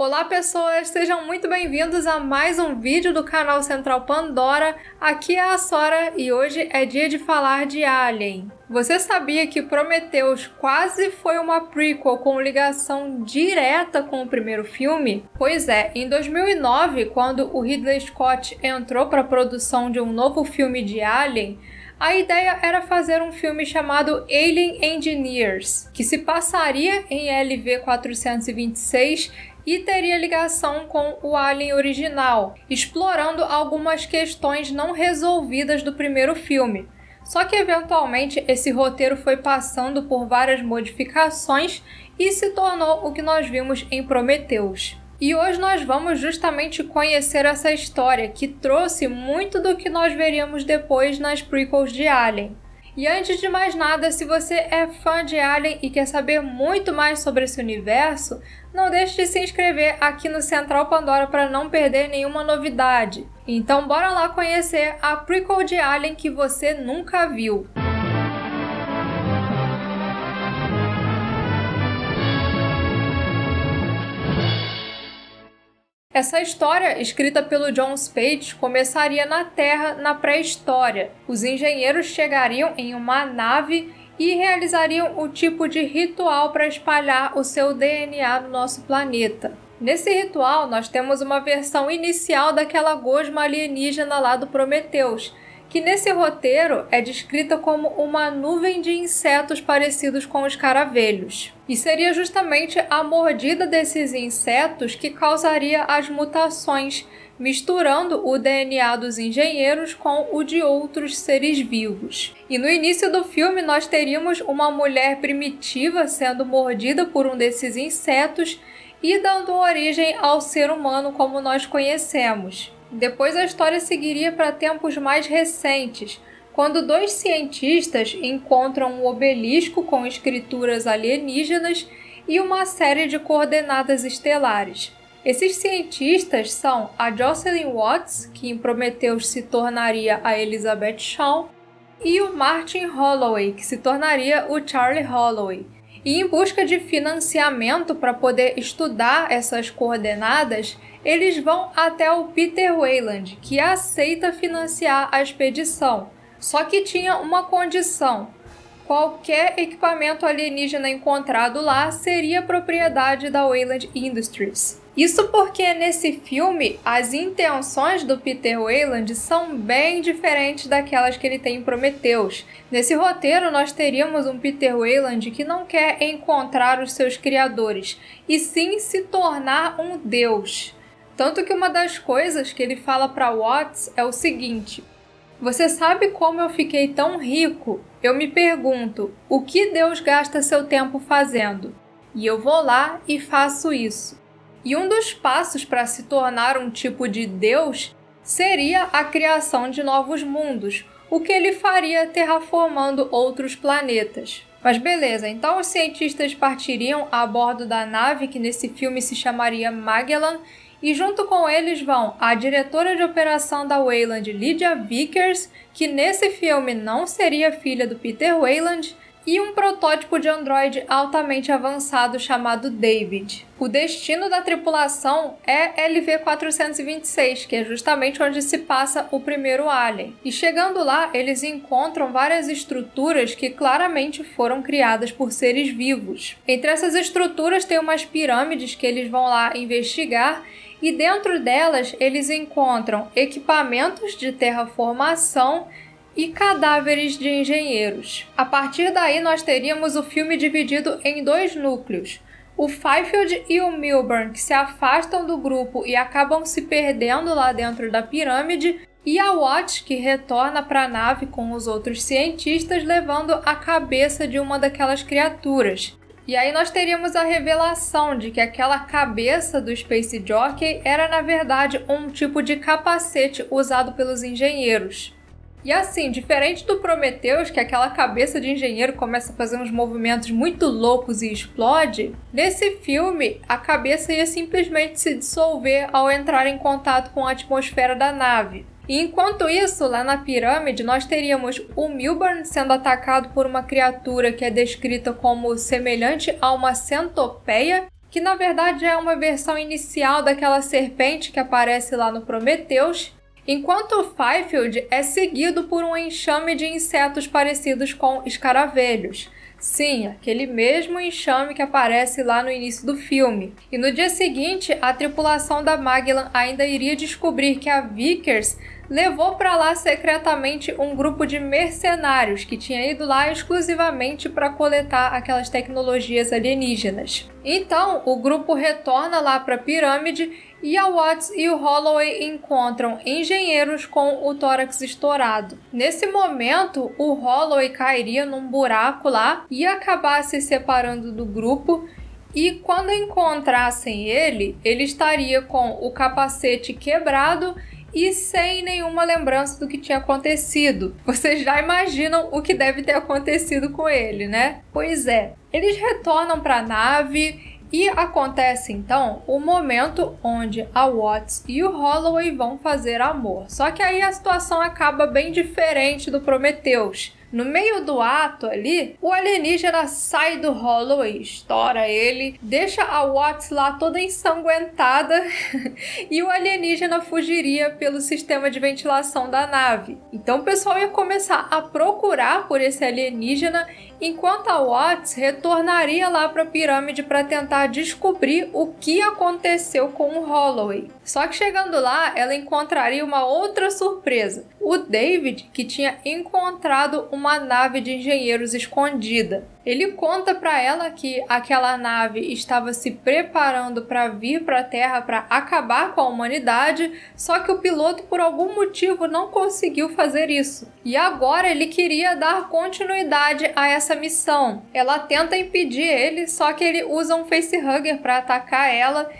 Olá pessoas, sejam muito bem-vindos a mais um vídeo do canal Central Pandora. Aqui é a Sora e hoje é dia de falar de Alien. Você sabia que Prometheus quase foi uma prequel com ligação direta com o primeiro filme? Pois é, em 2009, quando o Ridley Scott entrou para a produção de um novo filme de Alien, a ideia era fazer um filme chamado Alien Engineers, que se passaria em LV-426 e teria ligação com o Alien original, explorando algumas questões não resolvidas do primeiro filme. Só que eventualmente esse roteiro foi passando por várias modificações e se tornou o que nós vimos em Prometheus. E hoje nós vamos justamente conhecer essa história que trouxe muito do que nós veríamos depois nas prequels de Alien. E antes de mais nada, se você é fã de Alien e quer saber muito mais sobre esse universo, não deixe de se inscrever aqui no Central Pandora para não perder nenhuma novidade. Então bora lá conhecer a prequel de Alien que você nunca viu. Essa história, escrita pelo Jon Spaihts, começaria na Terra na pré-história. Os engenheiros chegariam em uma nave e realizariam o tipo de ritual para espalhar o seu DNA no nosso planeta. Nesse ritual, nós temos uma versão inicial daquela gosma alienígena lá do Prometheus, que nesse roteiro é descrita como uma nuvem de insetos parecidos com escaravelhos. E seria justamente a mordida desses insetos que causaria as mutações, misturando o DNA dos engenheiros com o de outros seres vivos. E no início do filme nós teríamos uma mulher primitiva sendo mordida por um desses insetos e dando origem ao ser humano como nós conhecemos. Depois a história seguiria para tempos mais recentes, quando dois cientistas encontram um obelisco com escrituras alienígenas e uma série de coordenadas estelares. Esses cientistas são a Jocelyn Watts, que em Prometheus se tornaria a Elizabeth Shaw, e o Martin Holloway, que se tornaria o Charlie Holloway. E em busca de financiamento para poder estudar essas coordenadas, eles vão até o Peter Weyland, que aceita financiar a expedição. Só que tinha uma condição: qualquer equipamento alienígena encontrado lá seria propriedade da Weyland Industries. Isso porque nesse filme as intenções do Peter Weyland são bem diferentes daquelas que ele tem em Prometheus. Nesse roteiro nós teríamos um Peter Weyland que não quer encontrar os seus criadores, e sim se tornar um deus. Tanto que uma das coisas que ele fala para Watts é o seguinte: você sabe como eu fiquei tão rico? Eu me pergunto, o que Deus gasta seu tempo fazendo? E eu vou lá e faço isso. E um dos passos para se tornar um tipo de Deus seria a criação de novos mundos, o que ele faria terraformando outros planetas. Mas beleza, então os cientistas partiriam a bordo da nave que nesse filme se chamaria Magellan, e junto com eles vão a diretora de operação da Weyland, Lydia Vickers, que nesse filme não seria filha do Peter Weyland, e um protótipo de androide altamente avançado chamado David. O destino da tripulação é LV-426, que é justamente onde se passa o primeiro Alien. E chegando lá, eles encontram várias estruturas que claramente foram criadas por seres vivos. Entre essas estruturas tem umas pirâmides que eles vão lá investigar, e dentro delas eles encontram equipamentos de terraformação e cadáveres de engenheiros. A partir daí nós teríamos o filme dividido em dois núcleos: o Fifield e o Milburn, que se afastam do grupo e acabam se perdendo lá dentro da pirâmide, e a Watts, que retorna para a nave com os outros cientistas levando a cabeça de uma daquelas criaturas. E aí nós teríamos a revelação de que aquela cabeça do Space Jockey era na verdade um tipo de capacete usado pelos engenheiros. E assim, diferente do Prometheus, que aquela cabeça de engenheiro começa a fazer uns movimentos muito loucos e explode, nesse filme a cabeça ia simplesmente se dissolver ao entrar em contato com a atmosfera da nave. E enquanto isso, lá na pirâmide, nós teríamos o Milburn sendo atacado por uma criatura que é descrita como semelhante a uma centopeia, que na verdade é uma versão inicial daquela serpente que aparece lá no Prometheus, enquanto o Fifield é seguido por um enxame de insetos parecidos com escaravelhos. Sim, aquele mesmo enxame que aparece lá no início do filme. E no dia seguinte, a tripulação da Magellan ainda iria descobrir que a Vickers levou para lá secretamente um grupo de mercenários que tinha ido lá exclusivamente para coletar aquelas tecnologias alienígenas. Então, o grupo retorna lá para a pirâmide e a Watts e o Holloway encontram engenheiros com o tórax estourado. Nesse momento, o Holloway cairia num buraco lá e ia acabar se separando do grupo. E quando encontrassem ele estaria com o capacete quebrado e sem nenhuma lembrança do que tinha acontecido. Vocês já imaginam o que deve ter acontecido com ele, né? Pois é, eles retornam para a nave e acontece então o momento onde a Watts e o Holloway vão fazer amor. Só que aí a situação acaba bem diferente do Prometheus. No meio do ato ali, o alienígena sai do Holloway, estoura ele, deixa a Watts lá toda ensanguentada e o alienígena fugiria pelo sistema de ventilação da nave. Então o pessoal ia começar a procurar por esse alienígena, enquanto a Watts retornaria lá para a pirâmide para tentar descobrir o que aconteceu com o Holloway. Só que chegando lá, ela encontraria uma outra surpresa. O David, que tinha encontrado uma nave de engenheiros escondida. Ele conta para ela que aquela nave estava se preparando para vir para a Terra para acabar com a humanidade, só que o piloto por algum motivo não conseguiu fazer isso. E agora ele queria dar continuidade a essa missão. Ela tenta impedir ele, só que ele usa um facehugger para atacar ela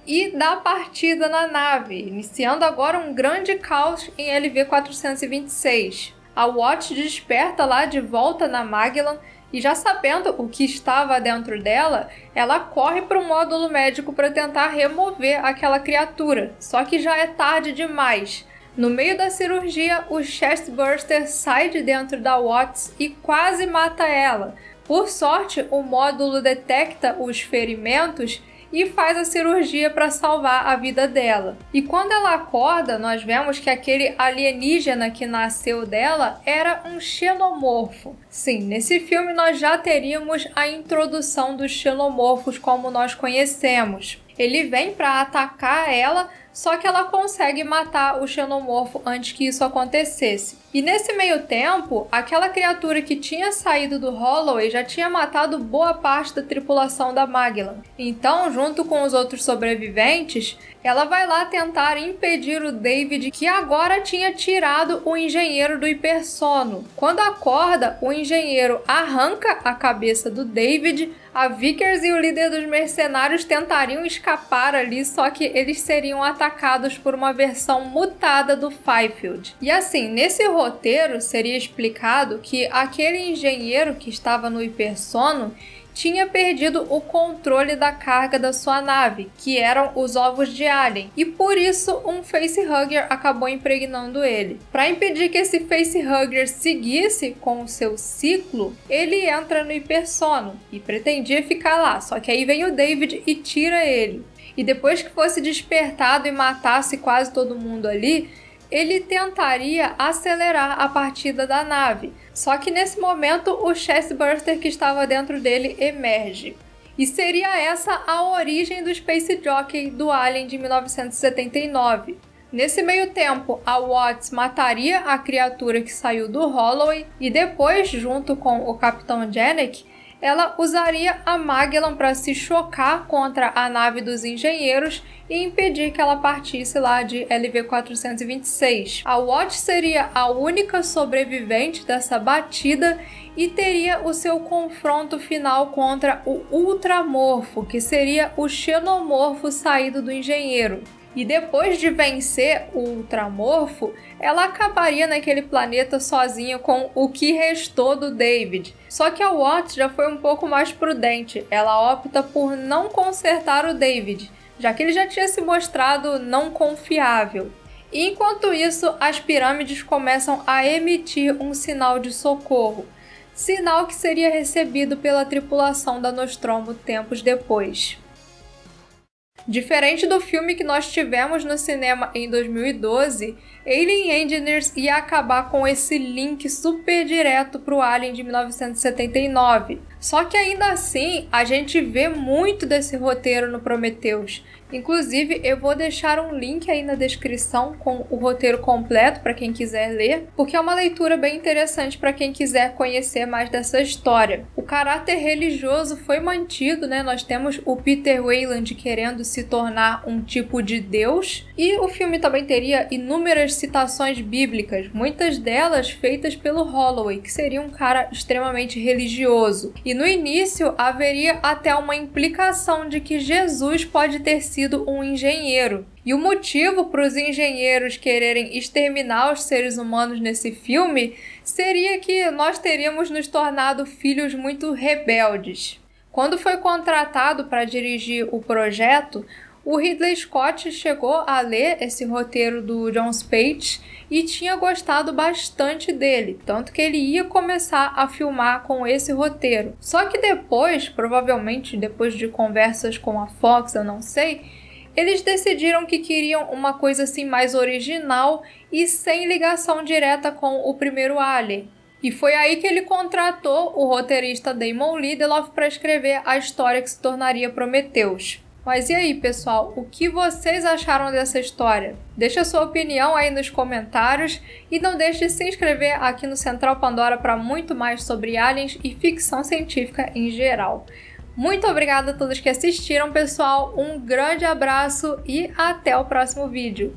e dá partida na nave, iniciando agora um grande caos em LV-426. A Watts desperta lá de volta na Magellan e, já sabendo o que estava dentro dela, ela corre para o módulo médico para tentar remover aquela criatura, só que já é tarde demais. No meio da cirurgia, o Chestburster sai de dentro da Watts e quase mata ela. Por sorte, o módulo detecta os ferimentos e faz a cirurgia para salvar a vida dela. E quando ela acorda, nós vemos que aquele alienígena que nasceu dela era um xenomorfo. Sim, nesse filme nós já teríamos a introdução dos xenomorfos como nós conhecemos. Ele vem para atacar ela, só que ela consegue matar o xenomorfo antes que isso acontecesse. E nesse meio tempo, aquela criatura que tinha saído do Holloway já tinha matado boa parte da tripulação da Magellan. Então, junto com os outros sobreviventes, ela vai lá tentar impedir o David, que agora tinha tirado o engenheiro do hipersono. Quando acorda, o engenheiro arranca a cabeça do David. A Vickers e o líder dos mercenários tentariam escapar ali, só que eles seriam atacados por uma versão mutada do Fifield. E assim, nesse roteiro seria explicado que aquele engenheiro que estava no hipersono tinha perdido o controle da carga da sua nave, que eram os ovos de alien, e por isso um facehugger acabou impregnando ele. Para impedir que esse facehugger seguisse com o seu ciclo, ele entra no hipersono e pretendia ficar lá, só que aí vem o David e tira ele. E depois que fosse despertado e matasse quase todo mundo ali, ele tentaria acelerar a partida da nave. Só que nesse momento o Chestburster que estava dentro dele emerge. E seria essa a origem do Space Jockey do Alien de 1979. Nesse meio tempo, a Watts mataria a criatura que saiu do Holloway e depois, junto com o Capitão Janek, ela usaria a Magellan para se chocar contra a nave dos engenheiros e impedir que ela partisse lá de LV-426. A Watts seria a única sobrevivente dessa batida e teria o seu confronto final contra o Ultramorfo, que seria o xenomorfo saído do engenheiro. E depois de vencer o Ultramorfo, ela acabaria naquele planeta sozinha com o que restou do David. Só que a Watts já foi um pouco mais prudente. Ela opta por não consertar o David, já que ele já tinha se mostrado não confiável. E enquanto isso, as pirâmides começam a emitir um sinal de socorro. Sinal que seria recebido pela tripulação da Nostromo tempos depois. Diferente do filme que nós tivemos no cinema em 2012, Alien Engineers ia acabar com esse link super direto pro Alien de 1979. Só que ainda assim, a gente vê muito desse roteiro no Prometheus. Inclusive, eu vou deixar um link aí na descrição com o roteiro completo para quem quiser ler, porque é uma leitura bem interessante para quem quiser conhecer mais dessa história. O caráter religioso foi mantido, né? Nós temos o Peter Weyland querendo se tornar um tipo de Deus, e o filme também teria inúmeras citações bíblicas, muitas delas feitas pelo Holloway, que seria um cara extremamente religioso. E no início haveria até uma implicação de que Jesus pode ter sido um engenheiro. E o motivo para os engenheiros quererem exterminar os seres humanos nesse filme seria que nós teríamos nos tornado filhos muito rebeldes. Quando foi contratado para dirigir o projeto, o Ridley Scott chegou a ler esse roteiro do Jon Spaihts e tinha gostado bastante dele, tanto que ele ia começar a filmar com esse roteiro. Só que depois, provavelmente depois de conversas com a Fox, eu não sei, eles decidiram que queriam uma coisa assim mais original e sem ligação direta com o primeiro Alien. E foi aí que ele contratou o roteirista Damon Lindelof para escrever a história que se tornaria Prometheus. Mas e aí, pessoal, o que vocês acharam dessa história? Deixa a sua opinião aí nos comentários e não deixe de se inscrever aqui no Central Pandora para muito mais sobre aliens e ficção científica em geral. Muito obrigada a todos que assistiram, pessoal, um grande abraço e até o próximo vídeo!